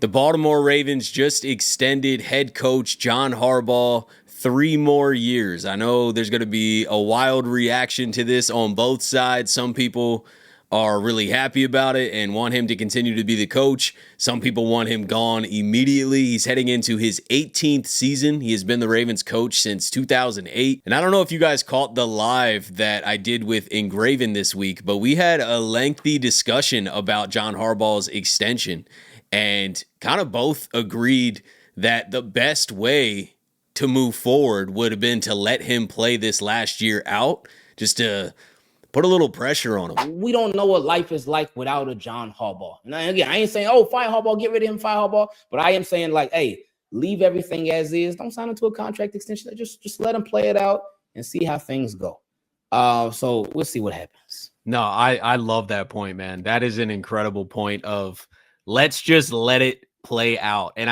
The Baltimore Ravens just extended head coach John Harbaugh 3 more years. I know there's going to be a wild reaction to this on both sides. Some people are really happy about it and want him to continue to be the coach. Some people want him gone immediately. He's heading into his 18th season. He has been the Ravens coach since 2008. And I don't know if you guys caught the live that I did with Engraven this week, but we had a lengthy discussion about John Harbaugh's extension and kind of both agreed that the best way to move forward would have been to let him play this last year out, just to put a little pressure on him. We don't know what life is like without a John Harbaugh. And again, I ain't saying, oh, fire Harbaugh, get rid of him, fire Harbaugh. But I am saying, like, hey, leave everything as is. Don't sign into a contract extension. Just let him play it out and see how things go. So we'll see what happens. No, I love that point, man. That is an incredible point of let's just let it play out. And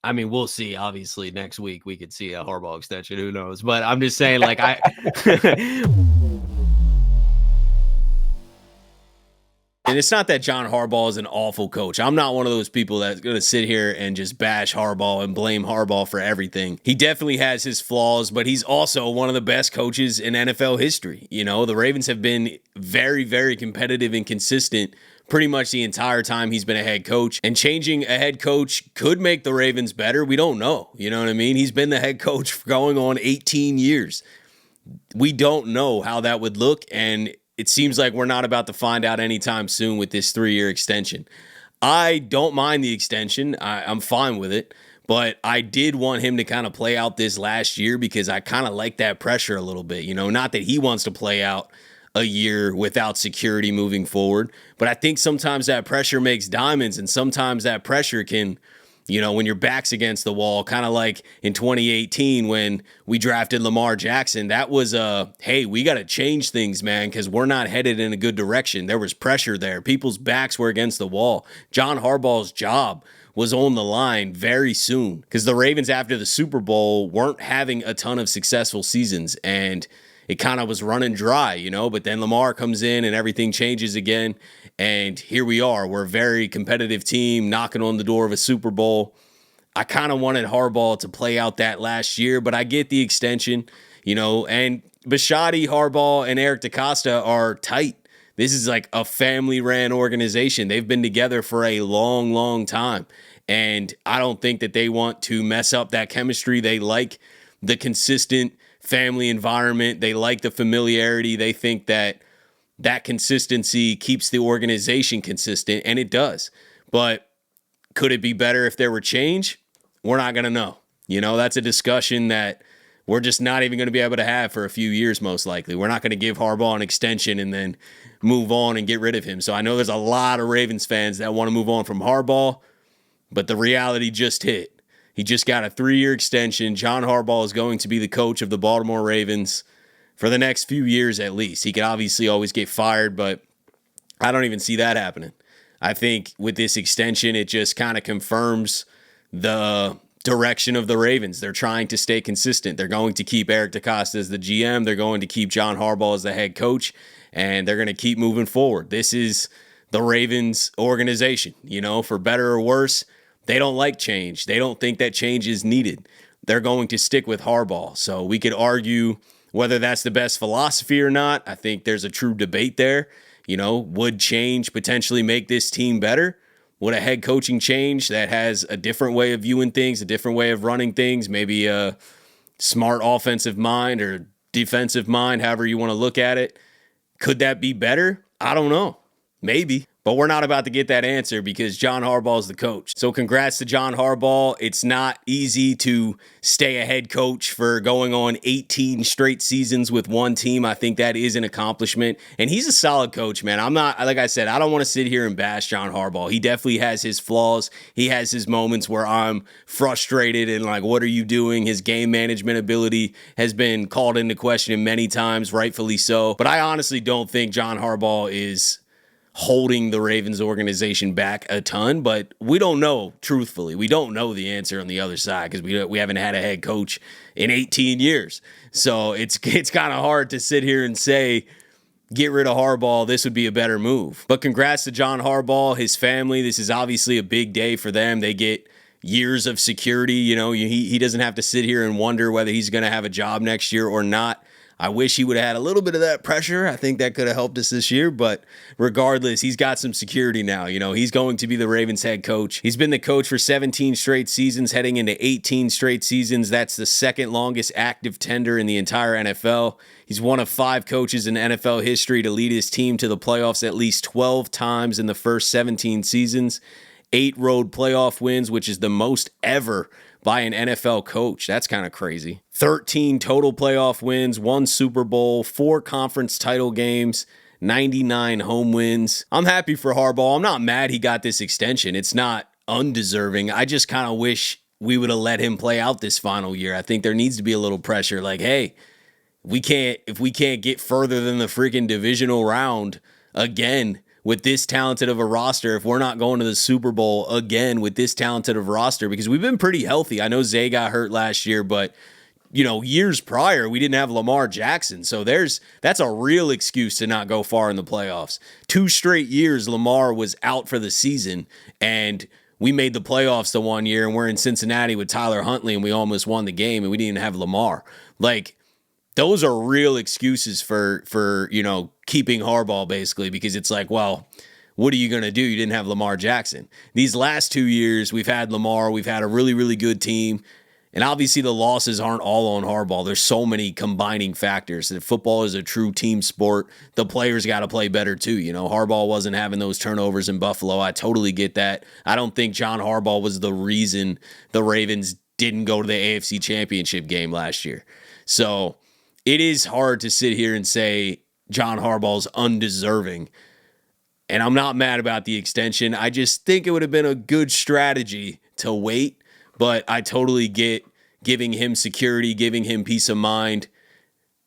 I mean, we'll see. Obviously, next week we could see a Harbaugh extension. Who knows? But I'm just saying, like, And it's not that John Harbaugh is an awful coach. I'm not one of those people that's going to sit here and just bash Harbaugh and blame Harbaugh for everything. He definitely has his flaws, but he's also one of the best coaches in NFL history. You know, the Ravens have been very, very competitive and consistent pretty much the entire time he's been a head coach. And changing a head coach could make the Ravens better. We don't know. You know what I mean? He's been the head coach for going on 18 years. We don't know how that would look, and it seems like we're not about to find out anytime soon with this 3-year extension. I don't mind the extension. I'm fine with it. But I did want him to kind of play out this last year because I kind of like that pressure a little bit. You know, not that he wants to play out a year without security moving forward. But I think sometimes that pressure makes diamonds, and sometimes that pressure can, you know, when your back's against the wall, kind of like in 2018 when we drafted Lamar Jackson, that was hey, we got to change things, man, because we're not headed in a good direction. There was pressure there. People's backs were against the wall. John Harbaugh's job was on the line very soon because the Ravens after the Super Bowl weren't having a ton of successful seasons, and it kind of was running dry, you know, but then Lamar comes in and everything changes again. And here we are. We're a very competitive team knocking on the door of a Super Bowl. I kind of wanted Harbaugh to play out that last year, but I get the extension, you know, and Bisciotti, Harbaugh, and Eric DeCosta are tight. This is like a family-ran organization. They've been together for a long, long time. And I don't think that they want to mess up that chemistry. They like the consistent family environment. They like the familiarity. They think that consistency keeps the organization consistent, and it does. But could it be better if there were change? We're not going to know. You know, that's a discussion that we're just not even going to be able to have for a few years, most likely. We're not going to give Harbaugh an extension and then move on and get rid of him. So I know there's a lot of Ravens fans that want to move on from Harbaugh, but the reality just hit. He just got a 3-year extension. John Harbaugh is going to be the coach of the Baltimore Ravens for the next few years at least. He could obviously always get fired, but I don't even see that happening. I think with this extension, it just kind of confirms the direction of the Ravens. They're trying to stay consistent. They're going to keep Eric DeCosta as the GM. They're going to keep John Harbaugh as the head coach, and they're going to keep moving forward. This is the Ravens organization, you know, for better or worse. They don't like change. They don't think that change is needed. They're going to stick with Harbaugh. So we could argue whether that's the best philosophy or not. I think there's a true debate there. You know, would change potentially make this team better? Would a head coaching change that has a different way of viewing things, a different way of running things, maybe a smart offensive mind or defensive mind, however you want to look at it, could that be better? I don't know. Maybe. But we're not about to get that answer because John Harbaugh is the coach. So congrats to John Harbaugh. It's not easy to stay a head coach for going on 18 straight seasons with one team. I think that is an accomplishment. And he's a solid coach, man. I'm not, like I said, I don't want to sit here and bash John Harbaugh. He definitely has his flaws. He has his moments where I'm frustrated and like, what are you doing? His game management ability has been called into question many times, rightfully so. But I honestly don't think John Harbaugh is holding the Ravens organization back a ton, but we don't know, truthfully. We don't know the answer on the other side because we haven't had a head coach in 18 years. So it's kind of hard to sit here and say get rid of Harbaugh, this would be a better move. But congrats to John Harbaugh, his family. This is obviously a big day for them. They get years of security. You know, he doesn't have to sit here and wonder whether he's going to have a job next year or not. I wish he would have had a little bit of that pressure. I think that could have helped us this year, but regardless, he's got some security now. You know, he's going to be the Ravens head coach. He's been the coach for 17 straight seasons, heading into 18 straight seasons. That's the second longest active tender in the entire NFL. He's one of 5 coaches in NFL history to lead his team to the playoffs at least 12 times in the first 17 seasons. 8 road playoff wins, which is the most ever by an NFL coach. That's kind of crazy. 13 total playoff wins, 1 Super Bowl, 4 conference title games, 99 home wins. I'm happy for Harbaugh. I'm not mad he got this extension. It's not undeserving. I just kind of wish we would have let him play out this final year. I think there needs to be a little pressure. Like, hey, if we can't get further than the freaking divisional round again with this talented of a roster, if we're not going to the Super Bowl again with this talented of a roster, because we've been pretty healthy. I know Zay got hurt last year, but you know, years prior, we didn't have Lamar Jackson. So that's a real excuse to not go far in the playoffs. 2 straight years, Lamar was out for the season, and we made the playoffs the one year, and we're in Cincinnati with Tyler Huntley, and we almost won the game, and we didn't even have Lamar. Like, those are real excuses for you know, keeping Harbaugh, basically, because it's like, well, what are you going to do? You didn't have Lamar Jackson. These last 2 years, we've had Lamar. We've had a really, really good team. And obviously the losses aren't all on Harbaugh. There's so many combining factors. That football is a true team sport. The players got to play better too. You know, Harbaugh wasn't having those turnovers in Buffalo. I totally get that. I don't think John Harbaugh was the reason the Ravens didn't go to the AFC Championship game last year. So it is hard to sit here and say John Harbaugh's undeserving. And I'm not mad about the extension. I just think it would have been a good strategy to wait. But I totally get giving him security, giving him peace of mind.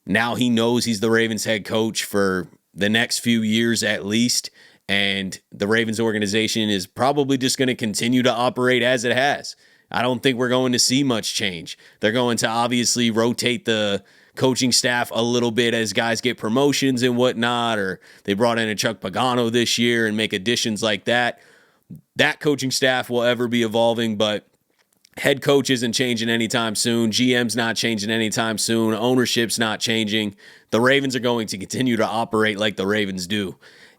Now he knows he's the Ravens head coach for the next few years at least. And the Ravens organization is probably just going to continue to operate as it has. I don't think we're going to see much change. They're going to obviously rotate the coaching staff a little bit as guys get promotions and whatnot, or they brought in a Chuck Pagano this year and make additions like that. That coaching staff will ever be evolving, but head coach isn't changing anytime soon. GM's not changing anytime soon. Ownership's not changing. The Ravens are going to continue to operate like the Ravens do.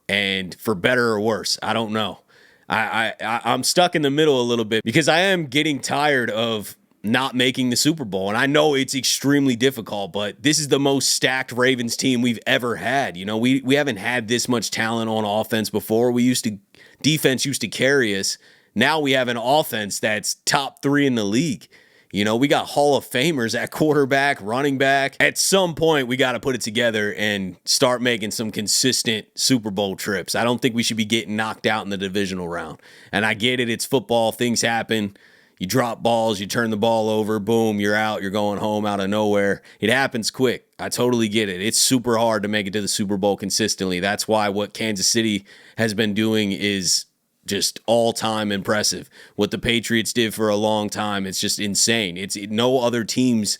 And for better or worse, I don't know. I'm stuck in the middle a little bit because I am getting tired of not making the Super Bowl. And I know it's extremely difficult, but this is the most stacked Ravens team we've ever had. You know, we haven't had this much talent on offense before. Defense used to carry us. Now we have an offense that's top 3 in the league. You know, we got Hall of Famers at quarterback, running back. At some point, we got to put it together and start making some consistent Super Bowl trips. I don't think we should be getting knocked out in the divisional round. And I get it. It's football. Things happen. You drop balls. You turn the ball over. Boom, you're out. You're going home out of nowhere. It happens quick. I totally get it. It's super hard to make it to the Super Bowl consistently. That's why what Kansas City has been doing is just all-time impressive. What the Patriots did for a long time, it's just insane. No other teams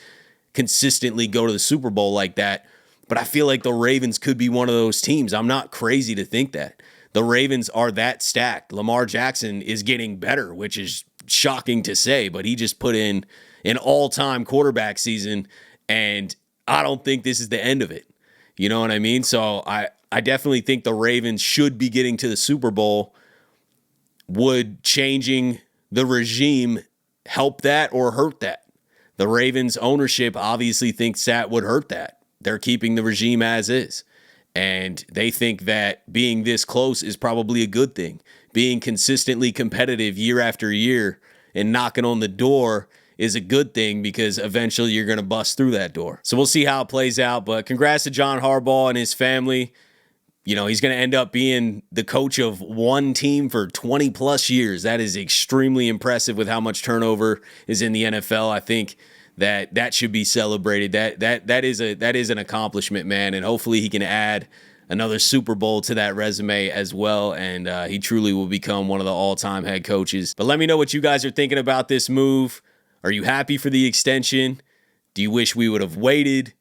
consistently go to the Super Bowl like that, but I feel like the Ravens could be one of those teams. I'm not crazy to think that. The Ravens are that stacked. Lamar Jackson is getting better, which is shocking to say, but he just put in an all-time quarterback season, and I don't think this is the end of it. You know what I mean? So I definitely think the Ravens should be getting to the Super Bowl. Would changing the regime help that or hurt that? The Ravens ownership obviously thinks that would hurt that. They're keeping the regime as is. And they think that being this close is probably a good thing. Being consistently competitive year after year and knocking on the door is a good thing because eventually you're going to bust through that door. So we'll see how it plays out. But congrats to John Harbaugh and his family. You know, he's going to end up being the coach of one team for 20 plus years. That is extremely impressive with how much turnover is in the NFL. I think that should be celebrated. That is an accomplishment, man. And hopefully he can add another Super Bowl to that resume as well. And he truly will become one of the all-time head coaches. But let me know what you guys are thinking about this move. Are you happy for the extension? Do you wish we would have waited?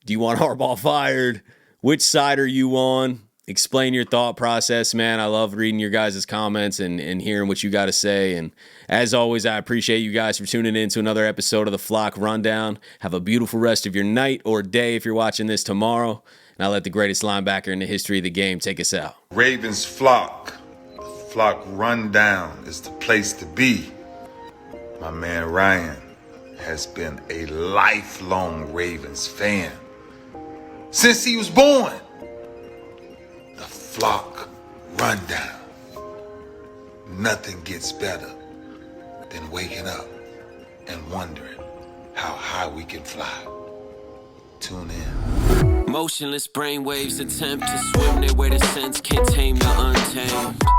Do you want Harbaugh fired? Which side are you on? Explain your thought process, man. I love reading your guys' comments and hearing what you got to say. And as always, I appreciate you guys for tuning in to another episode of the Flock Rundown. Have a beautiful rest of your night or day if you're watching this tomorrow. And I'll let the greatest linebacker in the history of the game take us out. Ravens Flock. The Flock Rundown is the place to be. My man Ryan has been a lifelong Ravens fan since he was born. The Flock Rundown. Nothing gets better than waking up and wondering how high we can fly. Tune in. Motionless brainwaves attempt to swim their way to sense, can't tame the untamed.